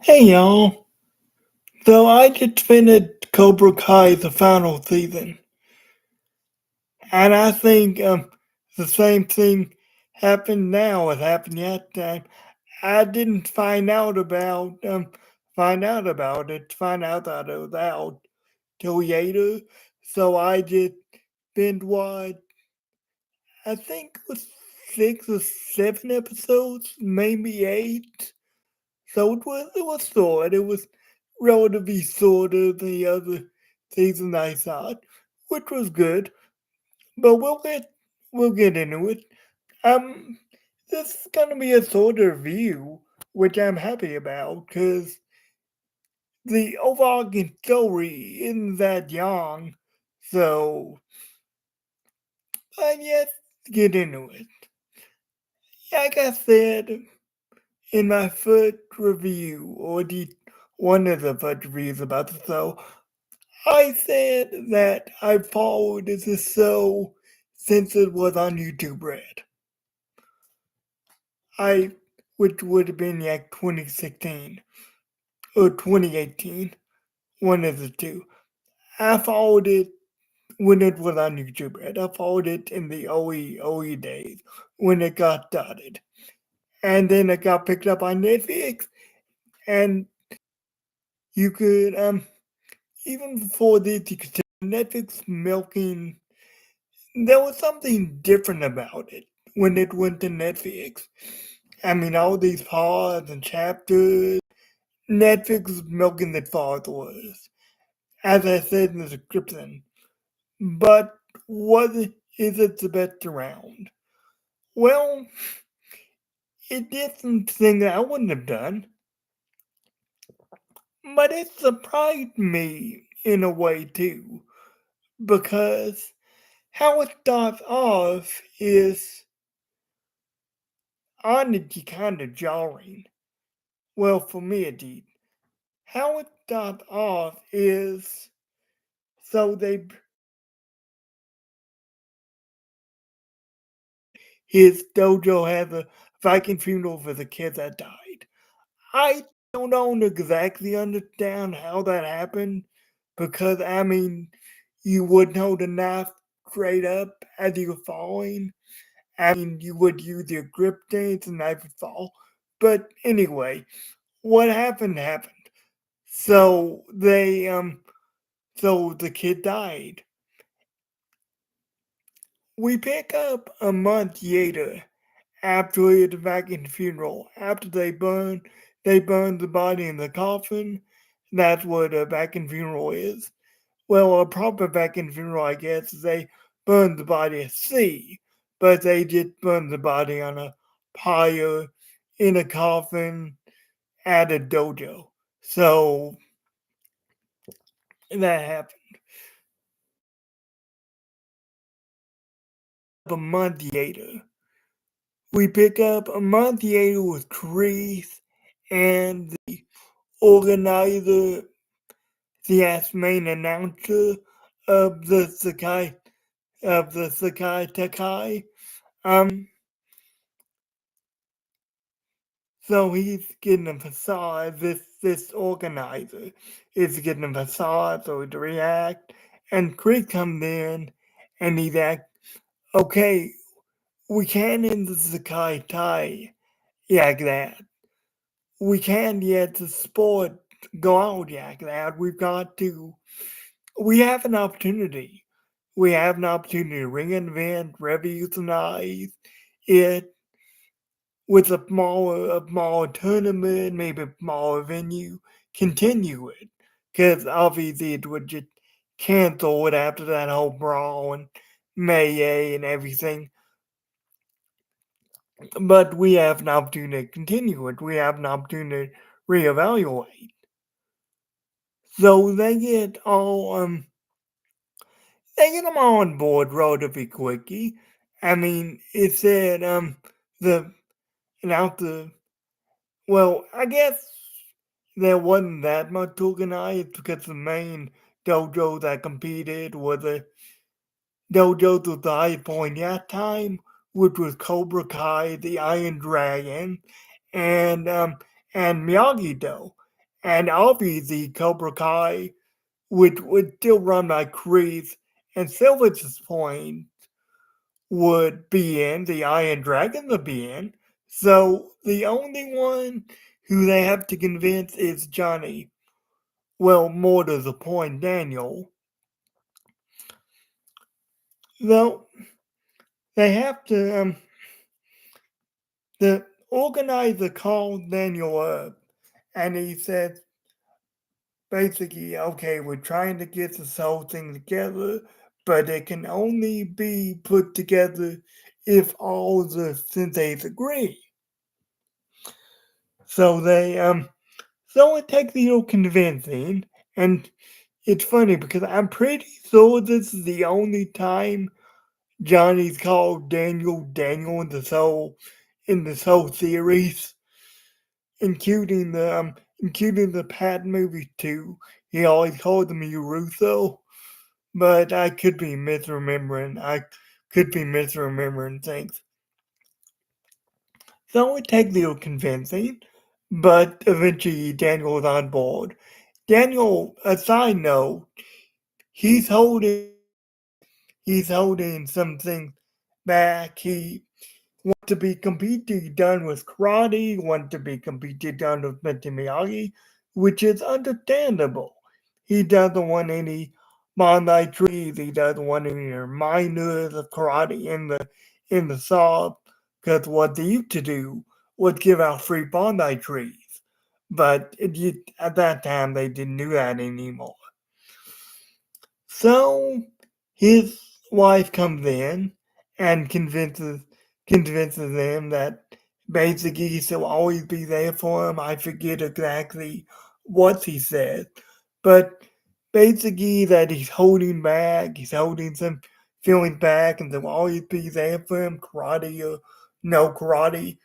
Hey y'all. So I just finished Cobra Kai the final season, and I think the same thing happened now as happened yesterday. I didn't find out that it was out till later. So I just binge watched. I think it was 6 or 7 episodes, maybe 8. So it was short. It was relatively shorter than the other season I saw, which was good. But we'll get into it. Um, this is gonna be a shorter review, which I'm happy about because the overall story isn't that young. So, yes, get into it. Like I said in my first review, or one of the first reviews about the show, I said that I followed this show since it was on YouTube Red. I, which would have been like 2016 or 2018, one of the two. I followed it when it was on YouTube Red. I followed it in the OE days when it got started. And then it got picked up on Netflix, and you could, even before this, you could tell Netflix milking. There was something different about it when it went to Netflix. I mean, all these parts and chapters, Netflix was milking it for it was, as I said in the description. But is it the best around? Well, it did something that I wouldn't have done, but it surprised me in a way too, because how it starts off is honestly kind of jarring. Well, for me it did. How it starts off is so they his dojo has a Viking funeral for the kid that died. I don't exactly understand how that happened because I mean you wouldn't hold a knife straight up as you were falling. I mean you would use your grip stance and knife would fall. But anyway, what happened. So so the kid died. We pick up a month later after the Vatican funeral. After they burn the body in the coffin. That's what a Vatican funeral is. Well, a proper Vatican funeral, I guess, is they burn the body at sea, but they just burn the body on a pyre in a coffin at a dojo. So that happened. A month later, we pick up a month later with Chris and the organizer, the main announcer of the Sakai Takai. So he's getting a facade. This organizer is getting a facade so to react, and Chris comes in and he's like, "Okay, we can't end the Sakai tie like that. We can't yet the sport go out like that. We have an opportunity. We have an opportunity to reinvent, revolutionize it with a smaller tournament, maybe a smaller venue, continue it. Because obviously it would just cancel it after that whole brawl and melee and everything. But we have an opportunity to continue it. We have an opportunity to reevaluate. So they get them all on board relatively quickly. I mean, it said the announcer. Well, I guess there wasn't that much organized because the main dojo that competed was a dojo to the high point that time, which was Cobra Kai, the Iron Dragon, and and Miyagi Do. And obviously Cobra Kai would still run like crazy, and Silver's point would be in, the Iron Dragon would be in. So the only one who they have to convince is Johnny. Well, more to the point, Daniel. Though they have to, the organizer called Daniel up and he said, basically, okay, we're trying to get this whole thing together, but it can only be put together if all the senseis agree. So so it takes a little convincing, and it's funny because I'm pretty sure this is the only time Johnny's called Daniel in this whole series, including the Pat movies too. He always called him Russo, but I could be misremembering. I could be misremembering things. So it takes a little convincing, but eventually Daniel's on board. Daniel, a side note, he's holding he's holding something back. He wants to be completely done with karate, wants to be completely done with Mr. Miyagi, which is understandable. He doesn't want any Bandai trees, he doesn't want any reminders of karate in the saw, because what they used to do was give out free Bandai trees. But at that time, they didn't do that anymore. So his wife comes in and convinces them that basically she'll always be there for him. I forget exactly what he said, but basically that he's holding some feelings back, and they'll always be there for him, karate or no karate.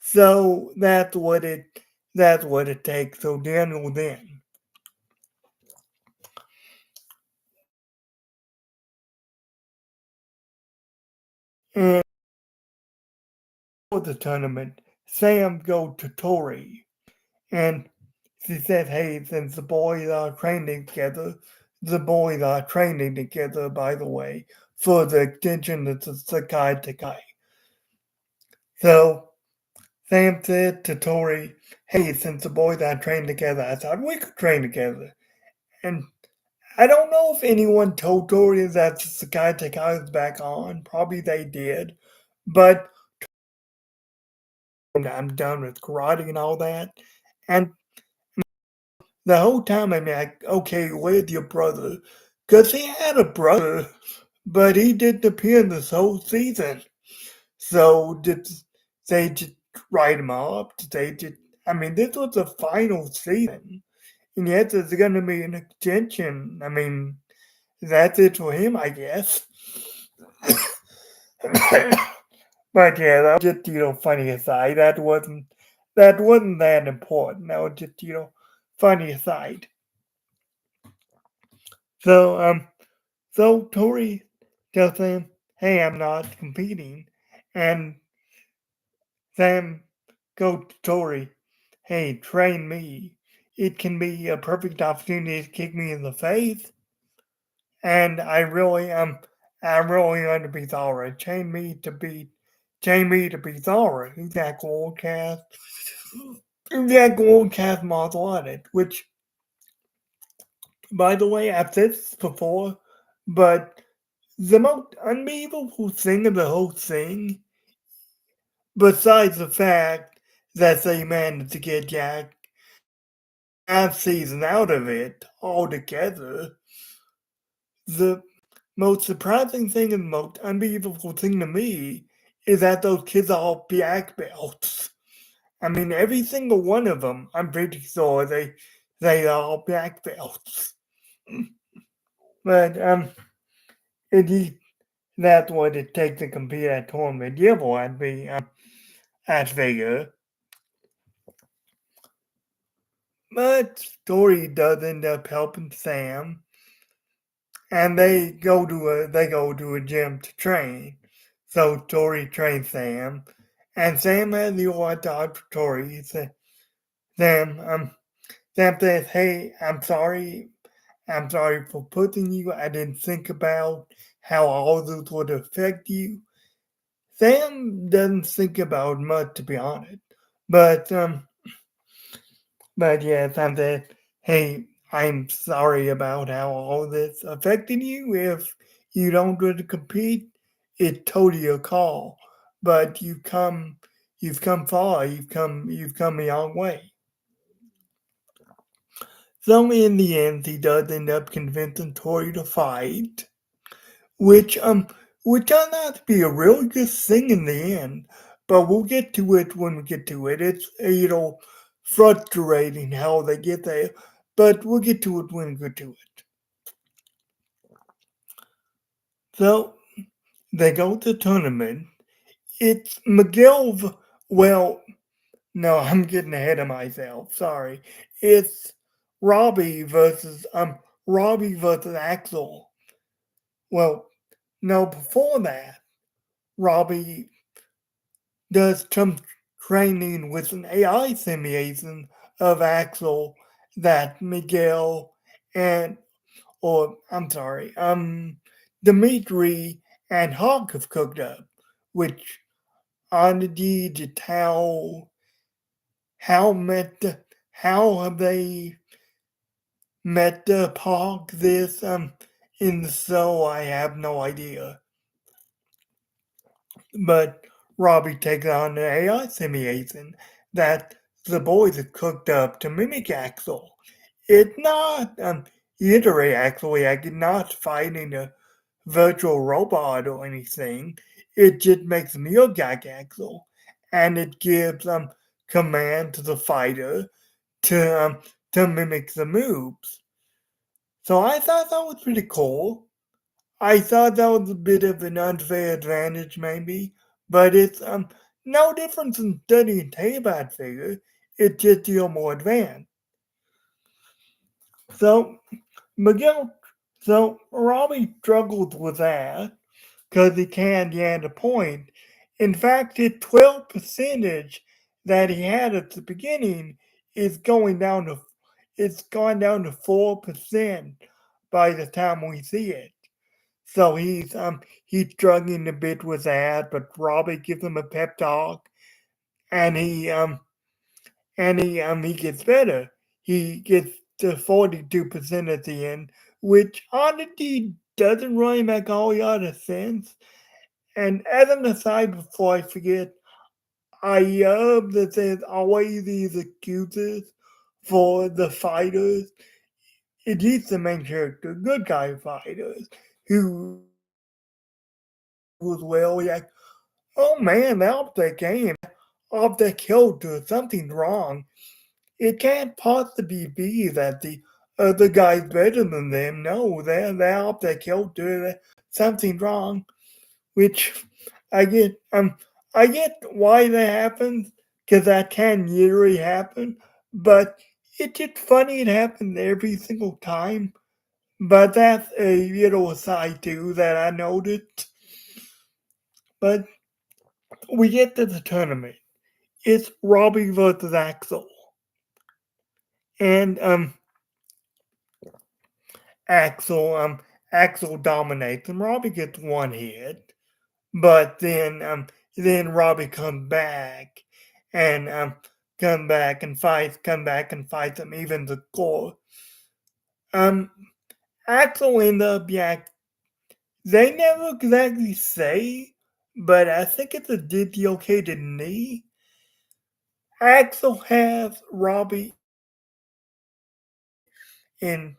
So that's what it takes. So Daniel then. And for the tournament, Sam go to Tori and she said, hey, since the boys are training together, by the way, for the extension of the Sakai Takai. So Sam said to Tori, hey, since the boys are training together, I thought we could train together. And I don't know if anyone told Tori that the Sakai Takai was back on. Probably they did. But I'm done with karate and all that. And the whole time I'm like, okay, where's your brother? Because he had a brother, but he didn't appear this whole season. So did they just write him off? Did they just, I mean, this was the final season. And yet there's going to be an extension. I mean, that's it for him, I guess. But yeah, that was just, funny aside. That wasn't that important. That was just, funny aside. So, so Tori tells him, hey, I'm not competing. And Sam goes to Tori, hey, train me. It can be a perfect opportunity to kick me in the face. And I'm really going to be Thora. Chain me to be Thora. Exact old cast martial artist, which, by the way, I've said this before, but the most unbelievable thing of the whole thing, besides the fact that they managed to get Jack half season out of it altogether, the most surprising thing and most unbelievable thing to me is that those kids are all black belts. I mean, every single one of them, I'm pretty sure they are all black belts. But it, that's what it takes to compete at tournament level at the at Vegas. But Story does end up helping Sam, and they go to a gym to train. So Tori trains Sam, and Sam has the odd to Tori. He said, Sam, Sam says, "Hey, I'm sorry. I'm sorry for putting you. I didn't think about how all this would affect you." Sam doesn't think about much, to be honest. But but yeah, Sam says, "Hey, I'm sorry about how all this affected you. If you don't really compete, it's totally your call. But you've come far. You've come a long way." So in the end, he does end up convincing Tori to fight, which would turn out to be a really good thing in the end. But we'll get to it when we get to it. It's frustrating how they get there, but we'll get to it when we get to it. So they go to the tournament. It's Miguel. Well, no, I'm getting ahead of myself. Sorry. It's Robbie versus Axel. Well, no, before that, Robbie does some training with an AI simulation of Axel that Miguel and, or I'm sorry, Dimitri and Hawk have cooked up, which indeed how met how have they met Hawk this in the show? I have no idea. But Robbie takes on an AI simulation that the boys have cooked up to mimic Axel. It's not literally actually like not fighting a virtual robot or anything. It just makes me look like Axel. And it gives command to the fighter to mimic the moves. So I thought that was pretty cool. I thought that was a bit of an unfair advantage, maybe, but it's no difference in studying Teyvat figure. It's just you're more advanced. So Miguel, so Robbie struggles with that because he can't get a point. In fact, his 12 percentage that he had at the beginning is going down to it's gone down to 4% by the time we see it. So he's struggling a bit with that, but Robbie gives him a pep talk, and he gets better. He gets to 42% at the end, which honestly doesn't really make a whole lot of sense. And as an aside, before I forget, I love that there's always these excuses for the fighters. It is the main character, good guy fighters, who was well like, oh man, that off the game, off the character, something's wrong. It can't possibly be that the other guy's better than them. No, they're off the character. Something's wrong. Which I get, I get why that happens because that can literally happen. But it's just funny it happens every single time. But that's a little aside too that I noticed. But we get to the tournament. It's Robbie versus Axel. And Axel Axel dominates and Robbie gets one hit. But then Robbie comes back and come back and fights him even the score. Um Axel ends up they never exactly say, but I think it's a dislocated knee. Axel has Robbie in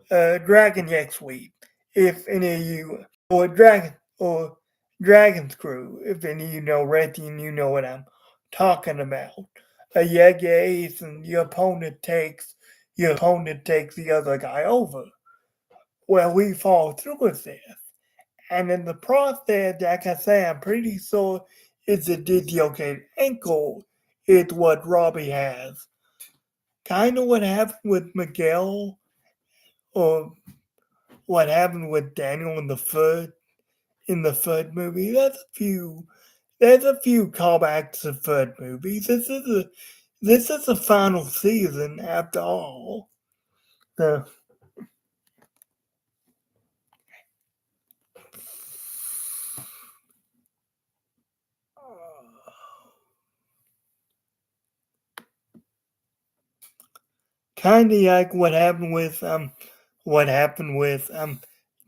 Dragon next week. If any of you or Dragon's Crew, if any of you know wrestling, you know what I'm talking about. A Yeg Ace and your opponent takes the other guy over. Well, we fall through with this. And in the process, like I say, I'm pretty sure it's a dislocated ankle is what Robbie has. Kind of what happened with Miguel or what happened with Daniel in the third movie. There's a few callbacks to third movies. this is the final season after all. So kind of like what happened with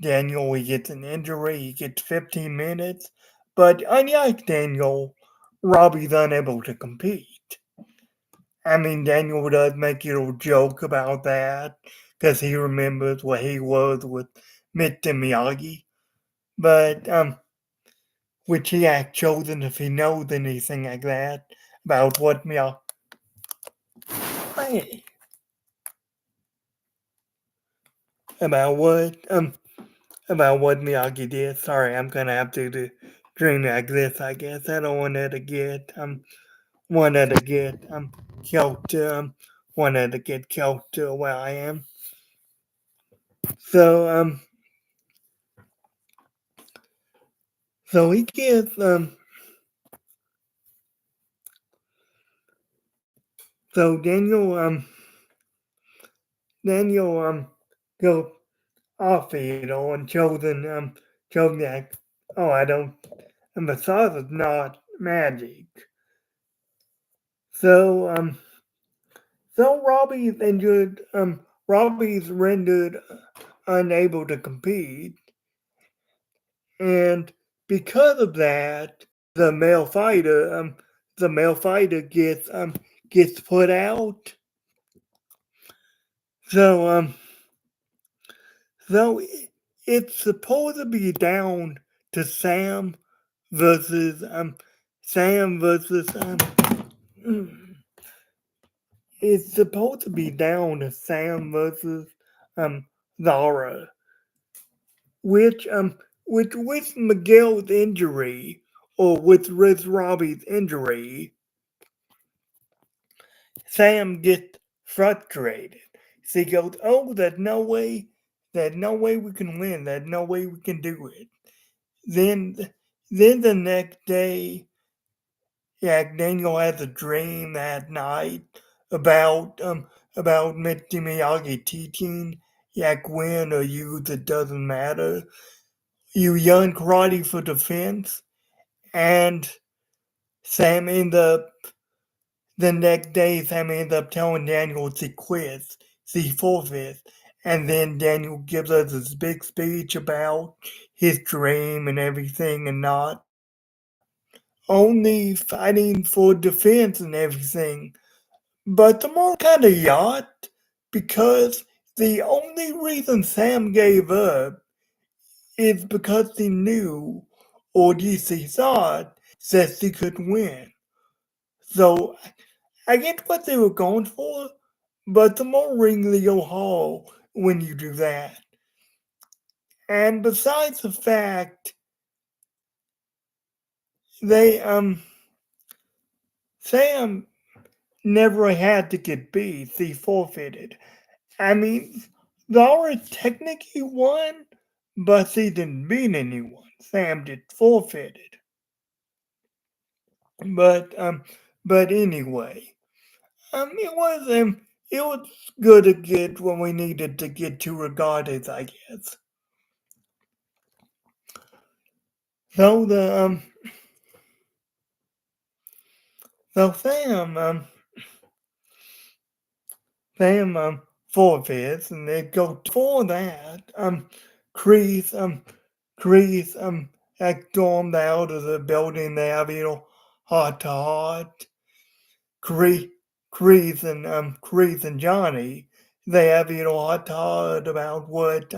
Daniel. He gets an injury, he gets 15 minutes, but unlike Daniel, Robbie's unable to compete. I mean, Daniel does make a little joke about that because he remembers what he was with Mr. Miyagi, but which he had chosen if he knows anything like that about what Miyagi. Hey, about what Miyagi did. Sorry, I'm gonna have to do dream like this. I guess I don't want her to get killed. Want her to get killed where I am. So so he gets so Daniel go off and chosen that I don't and massage is not magic. So so Robbie's rendered unable to compete, and because of that, the male fighter gets put out. So so it's supposed to be down to versus Sam versus it's supposed to be down to Sam versus um Zara, which with Miguel's injury or with Robbie's injury, Sam gets frustrated. She goes, "Oh, there's no way we can win. There's no way we can do it." Then, then the next day, yeah, Daniel has a dream that night about Mr. Miyagi teaching, like win or use, it doesn't matter. You learn karate for defense, and Sam ends up the next day. Sam ends up telling Daniel to quit, he forfeits, and then Daniel gives us this big speech about his dream and everything, and not only fighting for defense and everything, but the more kind of yacht because the only reason Sam gave up is because he knew, or at least he thought, that he could win. So I get what they were going for, but the more ring Leo Hall when you do that. And besides the fact they Sam never had to get beat, he forfeited. I mean, Laura technically won, but he didn't beat anyone. Sam did forfeited. But but anyway, it was good to get when we needed to get to regardless, I guess. So the so Sam forfeits, and they go for that. Kreese Kreese had stormed out of the building. They have heart to heart. Kreese and Johnny, they have heart to heart about what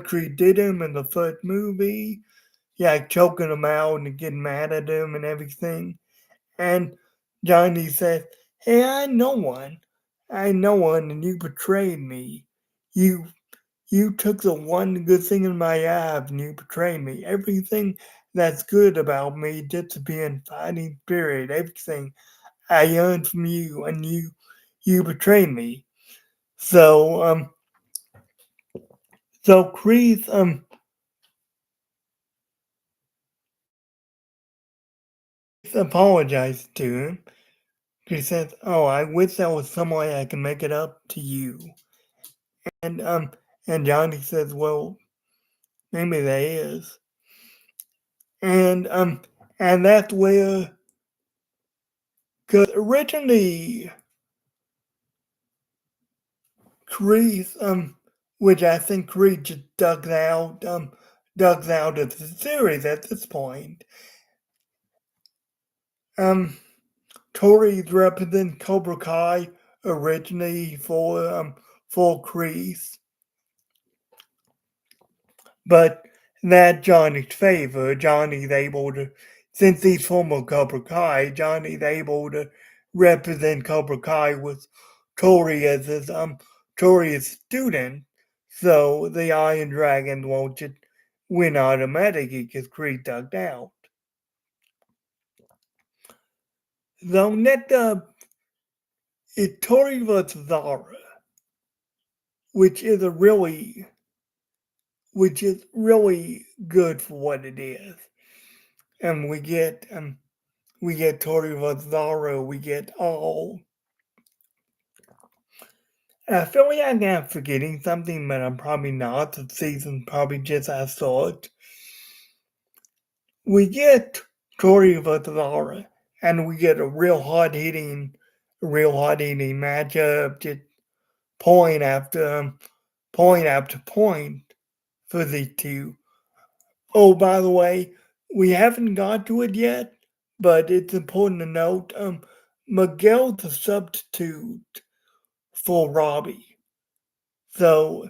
Creed did him in the first movie. Yeah, choking him out and getting mad at him and everything. And Johnny says, "Hey, I know one, and you betrayed me. You you took the one good thing in my life and you betrayed me. Everything that's good about me, discipline, fighting spirit, everything I earned from you, and you betrayed me." So so Kreese apologized to him, She says, "Oh, I wish there was some way I can make it up to you." And and Johnny says, "Well, maybe there is." And and that's where, because originally Creed, which I think Creed just dug out of the series at this point. Um, Tori's representing Cobra Kai originally for Kreese, but that Johnny's favor. Johnny's able to, since he's former Cobra Kai, Johnny's able to represent Cobra Kai with Tori as his Tori's student, so the Iron Dragon won't just win automatically because Kreese ducked out. So next up is Tori vs. Zara, which is a really which is really good for what it is. And we get Tori Vazzaro, we get all. I feel like I'm forgetting something, but I'm probably not. The season probably just I saw it. We get Tori Vazzaro, and we get a real hard hitting matchup, just point after point after point for the two. Oh, by the way, we haven't got to it yet, but it's important to note Miguel's the substitute for Robbie. So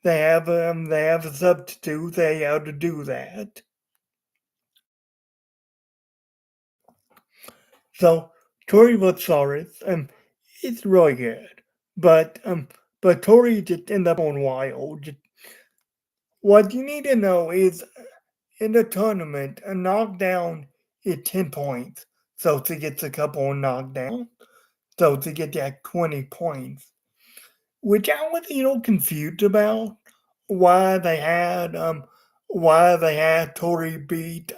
they have a substitute, they have to do that. So Tori Vatsaris, it's really good. But Tori just ended up on wild. What you need to know is in the tournament, a knockdown is 10 points. So to get the couple of knockdown, so to get that 20 points, which I was confused about why they had Tori beat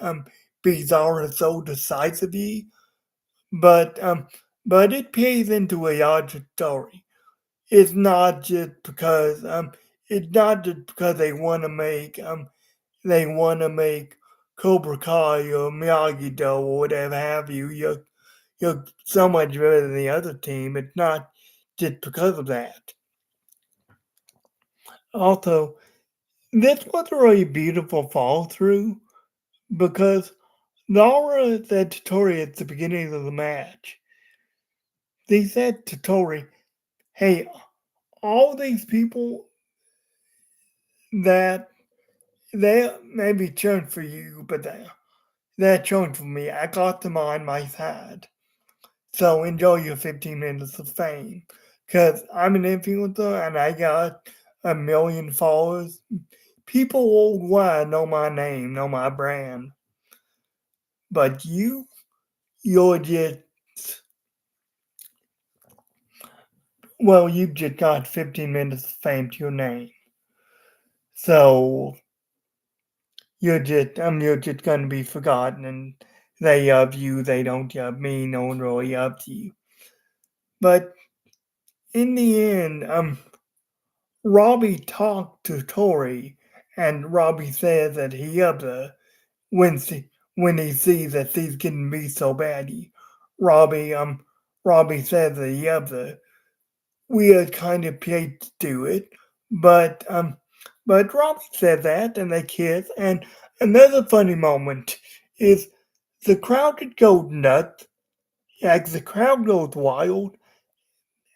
Zara so decisively, but it plays into a larger story. It's not just because they want to make Cobra Kai or Miyagi Do or whatever have you. You're so much better than the other team. It's not just because of that. Also, this was a really beautiful fall through because Laura said to Tori at the beginning of the match, they said to Tori, "Hey, all these people that they maybe cheering for you, but they're cheering for me. I got them on my side. So enjoy your 15 minutes of fame. Because I'm an influencer and I got a million followers. People worldwide know my name, know my brand. But you're just, well, you just got 15 minutes of fame to your name. So you're just gonna be forgotten and they love you, they don't love me, no one really loves you. But in the end, Robbie talked to Tori, and Robbie says that he loves her when when he sees that she's getting beat so badly. Robbie Robbie says that he loves her. We had kind of paid to do it, but Robbie said that, and they kiss. And another funny moment is the crowd could go nuts, like the crowd goes wild,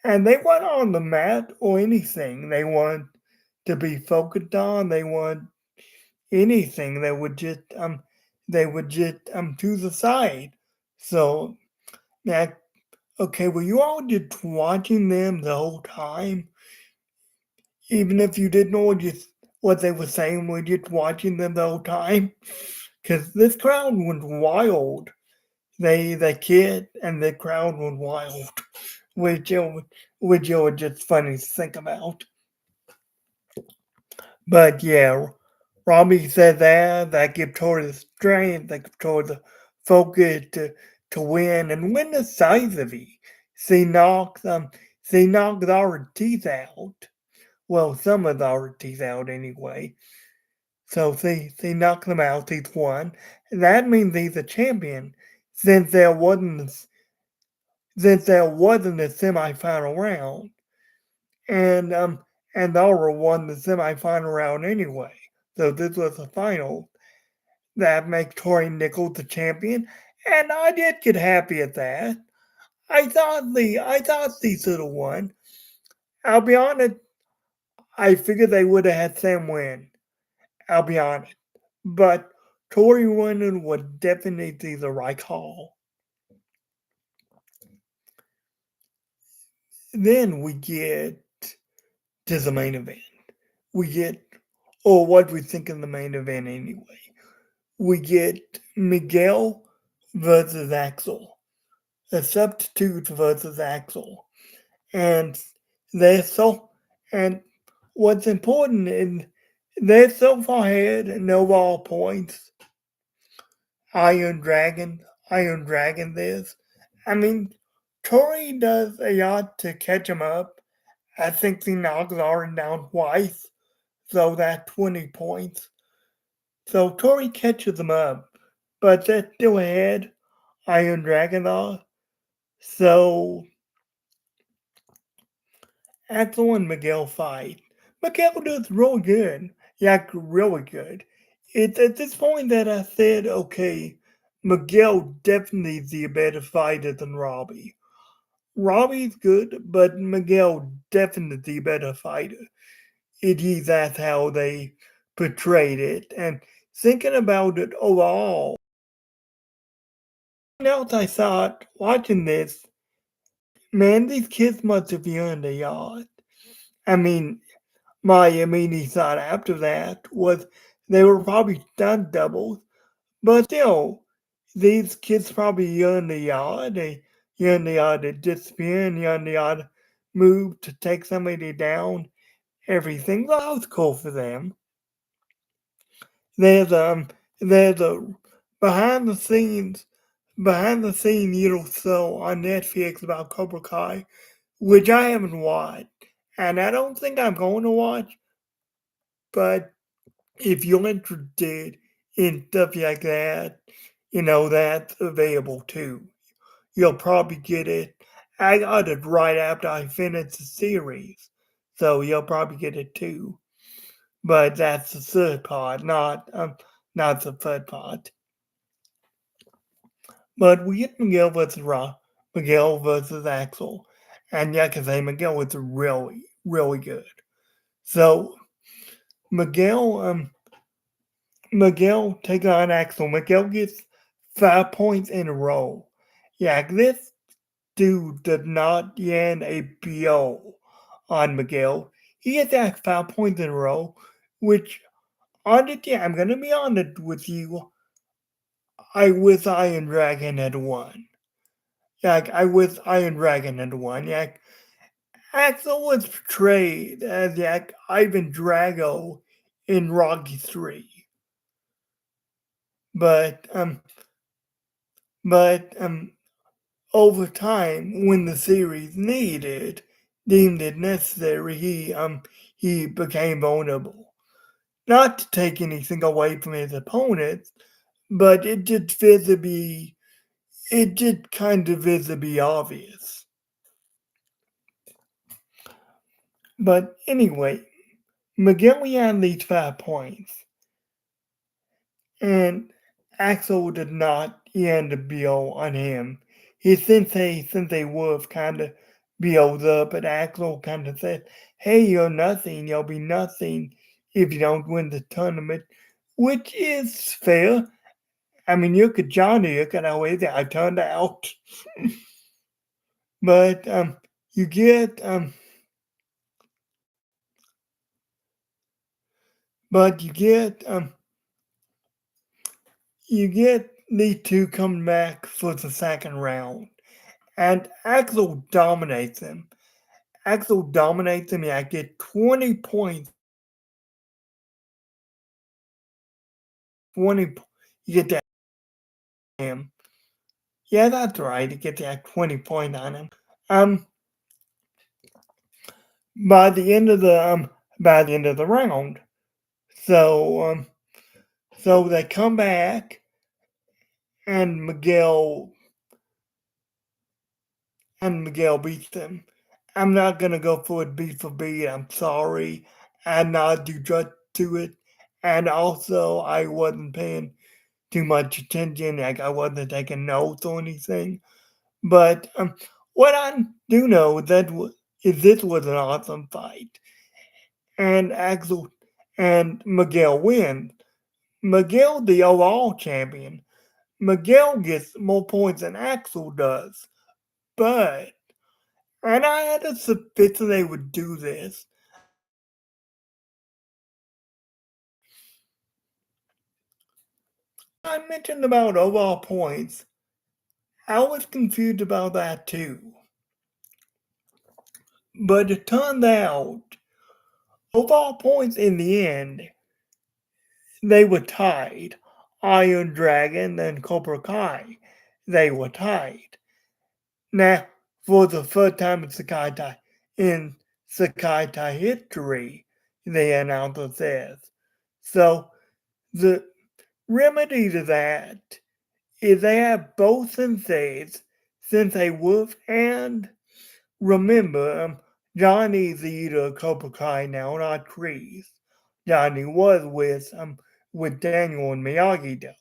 and they weren't on the mat or anything. They weren't to be focused on. They want anything. They would just to the side. So that okay, were you all just watching them the whole time? Even if you didn't know what they were saying, were you just watching them the whole time? Because this crowd went wild. They kid and the crowd went wild, which which was just funny to think about. But yeah, Robbie said that give Tori the strength, that give Tori the focus to win and win decisively. She knocked she knocked our teeth out. Well, some of our teeth out anyway. So they knocked them out. He's won. That means he's a champion since there wasn't since there wasn't a semifinal round, and Aura won the semifinal round anyway. So this was the final. That makes Tori Nichols the champion, and I did get happy at that. I thought they should have won. I'll be honest. I figured they would have had Sam win. I'll be honest, but Tori winning was definitely the right call. Then we get to the main event. We get, or what we think of the main event anyway. We get Miguel versus Axel, a substitute versus Axel, and they're so. And what's important is they're so far ahead, no ball points. Iron Dragon, Iron Dragon. This, I mean, Tori does a lot to catch him up. I think he knocks Aaron down twice, so that 20 points. So Tori catches him up, but they're still ahead. Iron Dragon are. So Axel and Miguel fight. Miguel does really good. Yeah, really good. It's at this point that I said, okay, Miguel definitely is the better fighter than Robbie. Robbie's good, but Miguel definitely the better fighter. It is that's how they portrayed it. And thinking about it overall, else I thought watching this, man, these kids must have earned a yacht. I mean, my immediate thought after that was they were probably stunt doubles, but still, these kids probably earned the yard. They earned the yard to disappear and earned the yard move to take somebody down. Everything that was cool for them. There's there's a behind the scenes show on Netflix about Cobra Kai, which I haven't watched, and I don't think I'm going to watch. But if you're interested in stuff like that, that's available too. You'll probably get it. I got it right after I finished the series, so you'll probably get it too. But that's the third part, not the third part. But we get Miguel versus Miguel versus Axel, and yeah, cause Miguel was really, really good. So Miguel, Miguel takes on Axel. Miguel gets 5 points in a row. Yeah, this dude did not get a BO on Miguel. He gets that 5 points in a row, which honestly, I'm gonna be honest with you. I wish Iron Dragon had won. Like I wish Iron Dragon had won. Like Axel was portrayed as like Ivan Drago in Rocky 3. But but over time when the series deemed it necessary, he became vulnerable. Not to take anything away from his opponents, but it did kind of visibly obvious. But anyway, Miguel had these 5 points, and Axel did not end the BO on him. He since they would have kind of BO'd up, but Axel kind of said, "Hey, you're nothing. You'll be nothing if you don't win the tournament," which is fair. I mean, you could Johnny, you could always I turned out, but you get but you get these two coming back for the second round, and Axel dominates them. Axel dominates them. Yeah, get 20 points. 20. You get that him. Yeah, that's right. He gets like 20 points on him. Um, by the end of the round. So so they come back and Miguel beats them. I'm not gonna go for it beat for beat. I'm sorry. I not do just to it. And also I wasn't paying too much attention, like I wasn't taking notes or anything. But what I do know is this was an awesome fight, and Axel and Miguel win. Miguel, the overall champion, Miguel gets more points than Axel does, but and I had a suspicion they would do this. I mentioned about overall points. I was confused about that too, but it turned out overall points in the end they were tied. Iron Dragon and Cobra Kai, they were tied. Now, for the first time in Sakai Tai history, they announced this. So the remedy to that is they have both senseis, Sensei Wolf and remember, Johnny's the leader of Cobra Kai now, not Chris. Johnny was with Daniel and Miyagi though.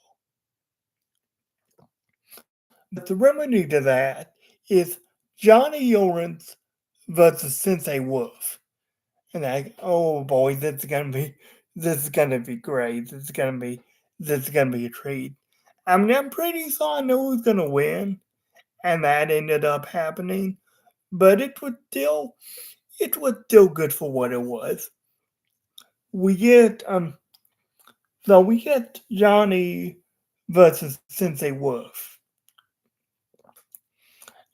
But the remedy to that is Johnny Lawrence versus Sensei Wolf. And like, oh boy, this is gonna be great. This is gonna be a treat. I mean, I'm pretty sure I know who's gonna win, and that ended up happening. But it was still good for what it was. We get we get Johnny versus Sensei Wolf,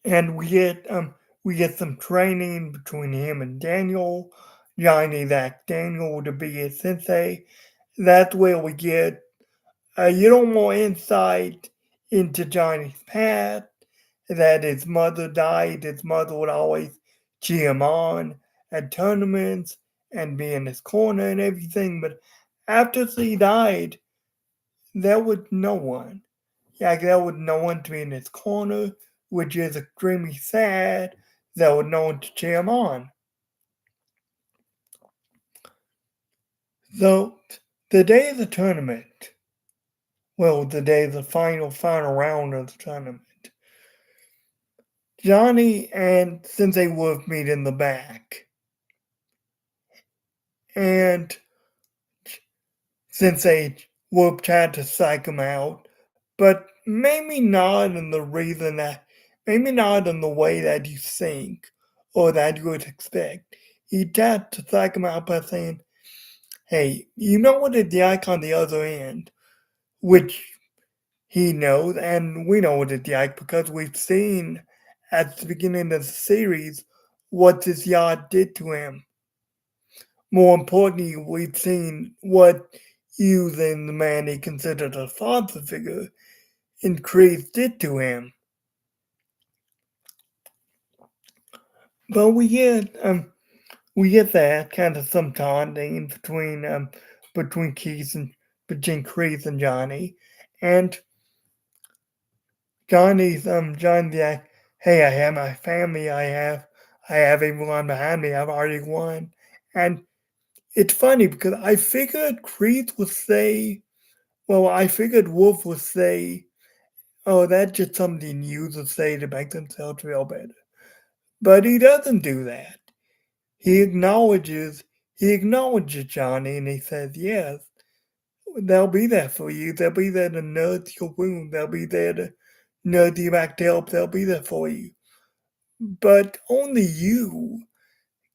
and we get some training between him and Daniel. Johnny that Daniel to be his sensei. That's where we get a little more insight into Johnny's past. That his mother died. His mother would always cheer him on at tournaments and be in his corner and everything. But after she died, there was no one. Like there was no one to be in his corner, which is extremely sad. There was no one to cheer him on. So the day of the tournament, well, the day of the final round of the tournament, Johnny and Sensei Wolf meet in the back. And Sensei Wolf tried to psych him out, but maybe not in the reason that, maybe not in the way that you think or that you would expect. He tried to psych him out by saying, hey, you know what it's like on the other end, which he knows, and we know what it's like because we've seen at the beginning of the series what this yacht did to him. More importantly, we've seen what using the man he considered a father figure increased it to him. But we get that kind of some taunting between Keith and between Chris and Johnny, and Johnny's like, hey, I have my family, I have everyone behind me, I've already won, and it's funny because I figured Chris would say, well, I figured Wolf would say, oh, that's just something users say to make themselves feel better. But he doesn't do that. He acknowledges Johnny and he says, yes, they'll be there for you. They'll be there to nurse your wound. They'll be there to nurse you back to help. They'll be there for you. But only you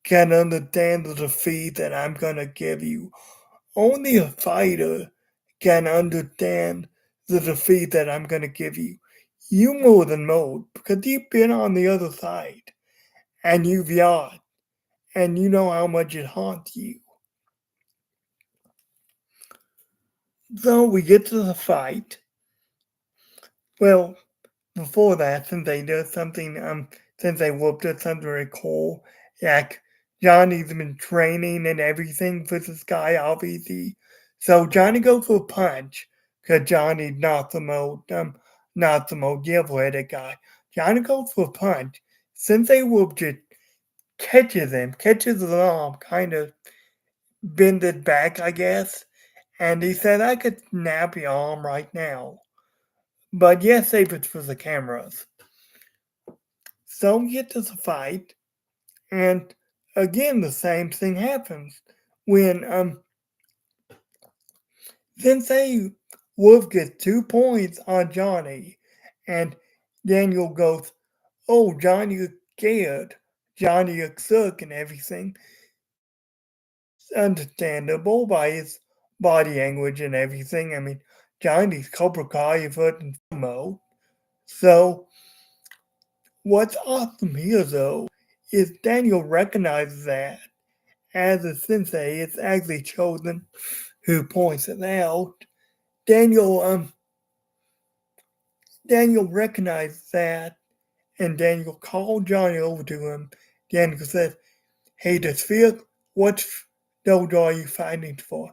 can understand the defeat that I'm gonna give you. Only a fighter can understand the defeat that I'm gonna give you. You more than most because you've been on the other side and you've yawned and you know how much it haunts you. So we get to the fight. Well, before that, since they did something, since they whooped us something very cool, like Johnny's been training and everything for this guy, obviously. So Johnny goes for a punch, cause Johnny not the most level-headed guy. Johnny goes for a punch. Since they whooped it, catches him, catches his arm, kind of bend it back, I guess. And he said, I could snap your arm right now. But yes, save it for the cameras. So we get to the fight, and again the same thing happens. When Sensei Wolf gets 2 points on Johnny, and Daniel goes, oh, Johnny is scared. Johnny is sick and everything. Understandable by his body language and everything. I mean, Johnny's Cobra Kai foot and mode. So what's awesome here though is Daniel recognizes that as a sensei, it's actually chosen who points it out. Daniel Daniel recognized that, and Daniel called Johnny over to him. Daniel said, hey, does Phil, what dojo are you fighting for?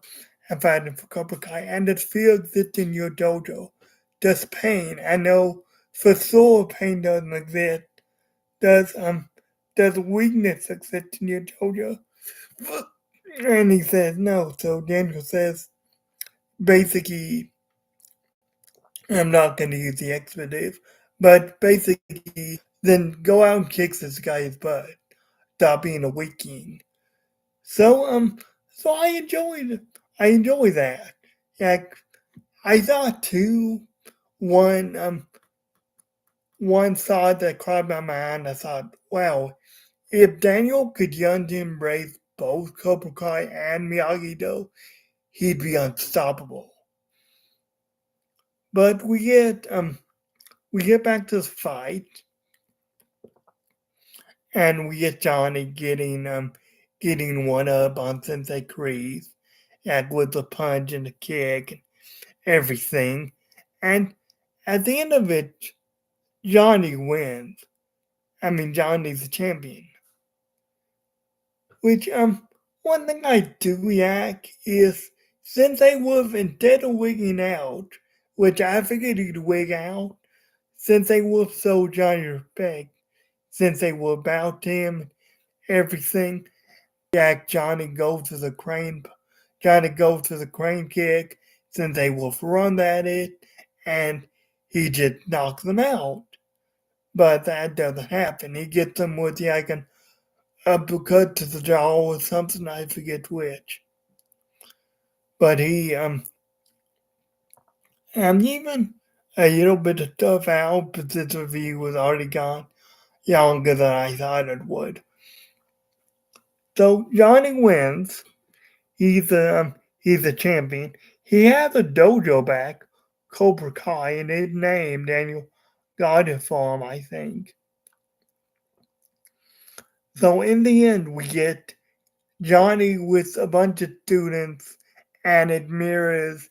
I'm fighting for Cobra Kai. And does fear exist in your dojo? Does pain? I know for sure pain doesn't exist. Does does weakness exist in your dojo? And he says no. So Daniel says basically, I'm not going to use the expletive, but basically, then go out and kick this guy's butt. Stop being a weakling. So so I enjoy that. Like I thought too. One one thought that crossed my mind. I thought, wow, if Daniel could learn to embrace both Cobra Kai and Miyagi Do, he'd be unstoppable. But we get back to the fight, and we get Johnny getting one up on Sensei Kreese, like with a punch and a kick and everything. And at the end of it, Johnny wins. I mean, Johnny's the champion. Which one thing I do react is Sensei was instead of wigging out, which I figured he'd wig out, Sensei Wolf so Johnny respect, Sensei Wolf bow to him, everything. Jack Johnny goes to the crane. Johnny goes to the crane kick. Sensei Wolf runs at it, and he just knocks them out. But that doesn't happen. He gets them with like an uppercut to the jaw or something. I forget which. But even a little bit of stuff out, but this review was already gone longer than I thought it would. So Johnny wins. He's a champion. He has a dojo back, Cobra Kai, and his name Daniel got it for him, I think. So in the end, we get Johnny with a bunch of students, and it mirrors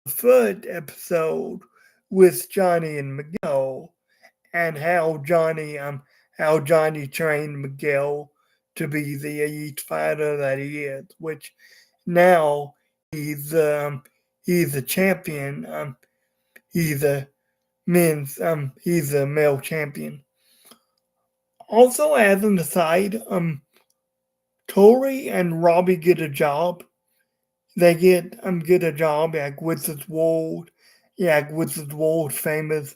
the first episode with Johnny and Miguel, and how Johnny trained Miguel to be the elite fighter that he is, which now he's a champion. He's a he's a male champion. Also, as an aside, Tori and Robbie get a job. They get a job at Wizard's World, yeah, Wizard's World famous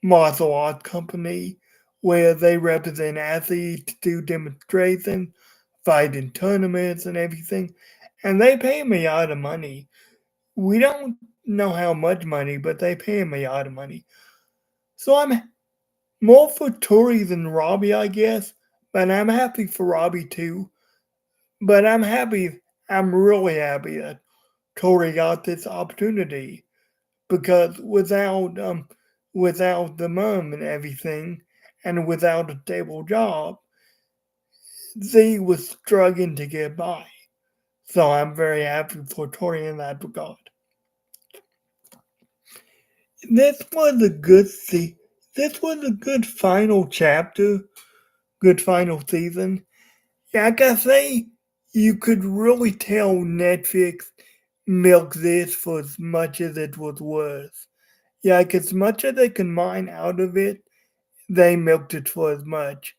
martial arts company, where they represent athletes, do demonstrations, fight in tournaments and everything, and they pay me a lot of money. We don't know how much money, but they pay me a lot of money. So I'm more for Tori than Robbie, I guess, but I'm happy for Robbie too. But I'm really happy that Tori got this opportunity because without the mom and everything, and without a stable job, Z was struggling to get by. So I'm very happy for Tori in that regard. this was a good this was a good final chapter, good final season. Like I say, you could really tell Netflix milked this for as much as it was worth. Yeah, like as much as they could mine out of it, they milked it for as much.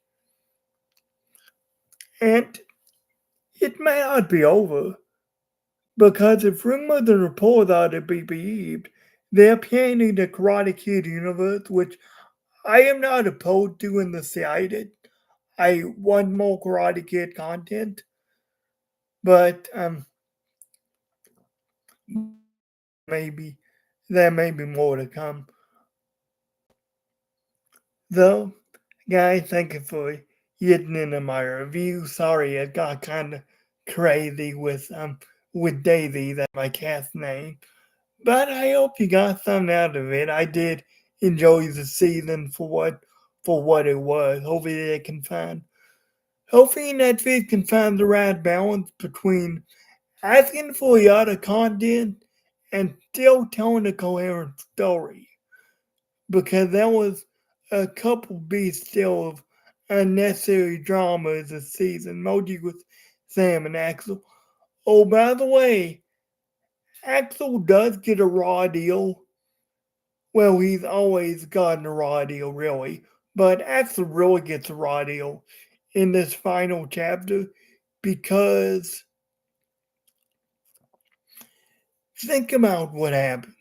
And it may not be over, because if rumors and reports are to be believed, they're planning the Karate Kid universe, which I am not opposed to in the slightest. I want more Karate Kid content, but maybe there may be more to come. Though, guys, thank you for getting into my review. Sorry, it got kind of crazy with Daisy, that's my cat's name. But I hope you got something out of it. I did enjoy the season for what it was. Hopefully Netflix can find the right balance between asking for a lot of content and still telling a coherent story. Because there was a couple beats still of unnecessary drama this season, mostly with Sam and Axel. Oh, by the way, Axel does get a raw deal. Well, he's always gotten a raw deal, really. But Axel really gets a raw deal in this final chapter because think about what happens.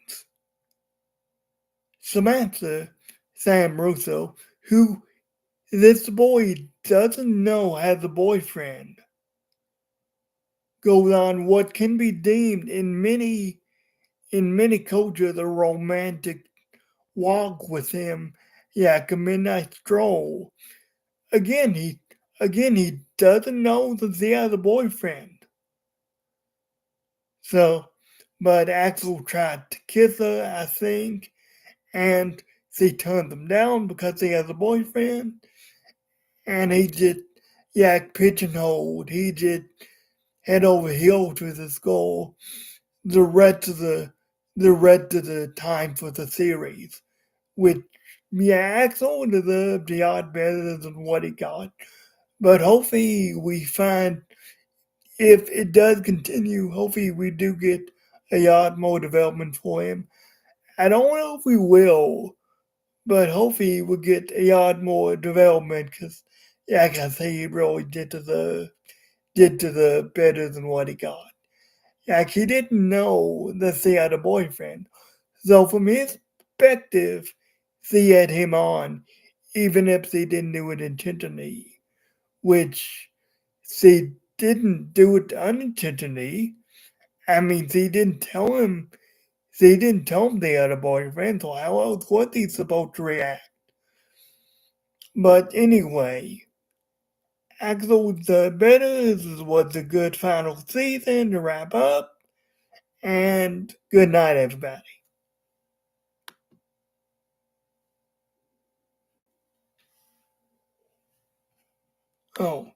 Samantha, Sam Russo, who this boy doesn't know has a boyfriend, goes on what can be deemed in many cultures a romantic walk with him, like a midnight stroll. Again, he doesn't know that he has a boyfriend. So, but Axel tried to kiss her, I think, and she turned him down because he has a boyfriend, and he just pigeonholed. He just head over heels with his goal the rest of the time for the series. Which Axel deserved a lot better than what he got. But hopefully we find if it does continue, hopefully we do get a lot more development for him. I don't know if we will, but hopefully we'll get a lot more development because, like I say, he really did to the better than what he got. Like he didn't know that she had a boyfriend, so from his perspective, she had him on, even if she didn't do it intentionally, which she didn't do it unintentionally. I mean, she didn't tell him they had a boyfriend, so how else was he supposed to react? But anyway, Axel the Better was a good final season to wrap up, and good night, everybody. Oh,